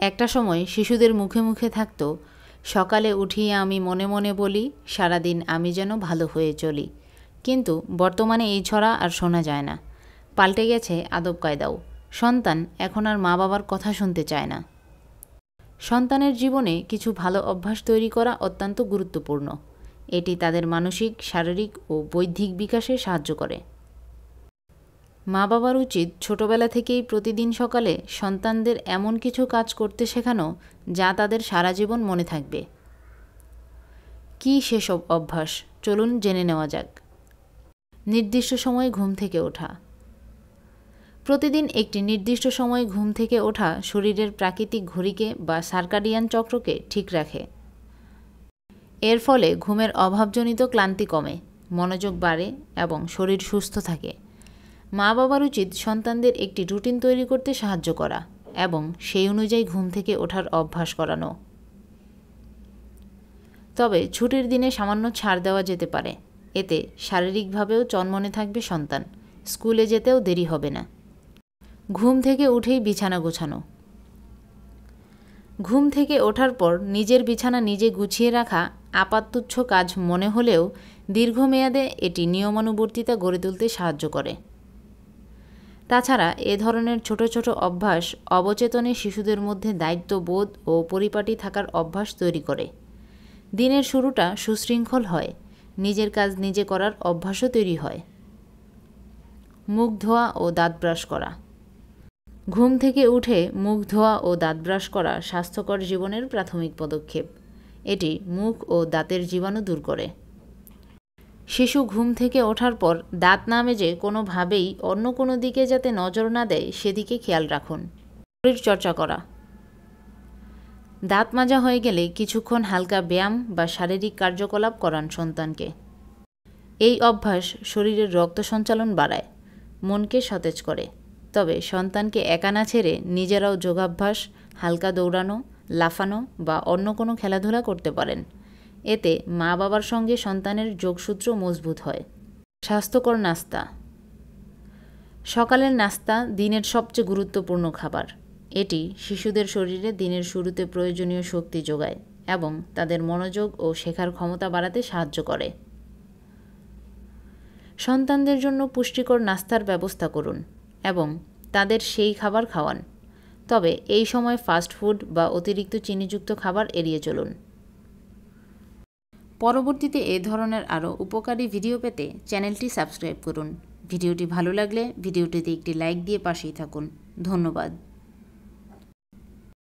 একটা সময় শিশুদের মুখে মুখে থাকতো, সকালে উঠিয়ে আমি মনে মনে বলি সারাদিন আমি যেন ভালো হয়ে চলি। কিন্তু বর্তমানে এই ছড়া আর শোনা যায় না। পাল্টে গেছে আদব কায়দাও। সন্তান এখন আর মা বাবার কথা শুনতে চায় না। সন্তানের জীবনে কিছু ভালো অভ্যাস তৈরি করা অত্যন্ত গুরুত্বপূর্ণ। এটি তাদের মানসিক, শারীরিক ও বৌদ্ধিক বিকাশে সাহায্য করে। মা বাবার উচিত ছোটবেলা থেকেই প্রতিদিন সকালে সন্তানদের এমন কিছু কাজ করতে শেখানো যা তাদের সারা জীবন মনে থাকবে। কী সেসব অভ্যাস, চলুন জেনে নেওয়া যাক। নির্দিষ্ট সময়ে ঘুম থেকে ওঠা। প্রতিদিন একটি নির্দিষ্ট সময়ে ঘুম থেকে ওঠা শরীরের প্রাকৃতিক ঘড়িকে বা সার্কাডিয়ান চক্রকে ঠিক রাখে। এর ফলে ঘুমের অভাবজনিত ক্লান্তি কমে, মনোযোগ বাড়ে এবং শরীর সুস্থ থাকে। মা বাবার উচিত সন্তানদের একটি রুটিন তৈরি করতে সাহায্য করা এবং সেই অনুযায়ী ঘুম থেকে ওঠার অভ্যাস করানো। তবে ছুটির দিনে সামান্য ছাড় দেওয়া যেতে পারে। এতে শারীরিকভাবেও চনমনে থাকবে সন্তান, স্কুলে যেতেও দেরি হবে না। ঘুম থেকে উঠেই বিছানা গোছানো। ঘুম থেকে ওঠার পর নিজের বিছানা নিজে গুছিয়ে রাখা আপাততুচ্ছ কাজ মনে হলেও দীর্ঘমেয়াদে এটি নিয়মানুবর্তিতা গড়ে তুলতে সাহায্য করে। তাছাড়া এ ধরনের ছোট ছোট অভ্যাস অবচেতনে শিশুদের মধ্যে দায়িত্ববোধ ও পরিপাটি থাকার অভ্যাস তৈরি করে। দিনের শুরুটা সুশৃঙ্খল হয়, নিজের কাজ নিজে করার অভ্যাসও তৈরি হয়। মুখ ধোয়া ও দাঁত ব্রাশ করা। ঘুম থেকে উঠে মুখ ধোয়া ও দাঁত ব্রাশ করা স্বাস্থ্যকর জীবনের প্রাথমিক পদক্ষেপ। এটি মুখ ও দাঁতের জীবাণু দূর করে। শিশু ঘুম থেকে ওঠার পর দাঁত না মেজে কোনোভাবেই অন্য কোনো দিকে যাতে নজর না দেয় সেদিকে খেয়াল রাখুন। শরীরচর্চা করা। দাঁত মাজা হয়ে গেলে কিছুক্ষণ হালকা ব্যায়াম বা শারীরিক কার্যকলাপ করান সন্তানকে। এই অভ্যাস শরীরের রক্ত সঞ্চালন বাড়ায়, মনকে সতেজ করে। তবে সন্তানকে একা না ছেড়ে নিজেরাও যোগাভ্যাস, হালকা দৌড়ানো, লাফানো বা অন্য কোনো খেলাধুলা করতে পারেন। এতে মা বাবার সঙ্গে সন্তানের যোগসূত্র মজবুত হয়। স্বাস্থ্যকর নাস্তা। সকালের নাস্তা দিনের সবচেয়ে গুরুত্বপূর্ণ খাবার। এটি শিশুদের শরীরে দিনের শুরুতে প্রয়োজনীয় শক্তি যোগায় এবং তাদের মনোযোগ ও শেখার ক্ষমতা বাড়াতে সাহায্য করে। সন্তানদের জন্য পুষ্টিকর নাস্তার ব্যবস্থা করুন এবং তাদের সেই খাবার খাওয়ান। তবে এই সময় ফাস্ট ফুড বা অতিরিক্ত চিনিযুক্ত খাবার এড়িয়ে চলুন। পরবর্তীতে এ ধরনের আরও উপকারী ভিডিও পেতে চ্যানেলটি সাবস্ক্রাইব করুন। ভিডিওটি ভালো লাগলে ভিডিওটিতে একটি লাইক দিয়ে পাশেই থাকুন। ধন্যবাদ।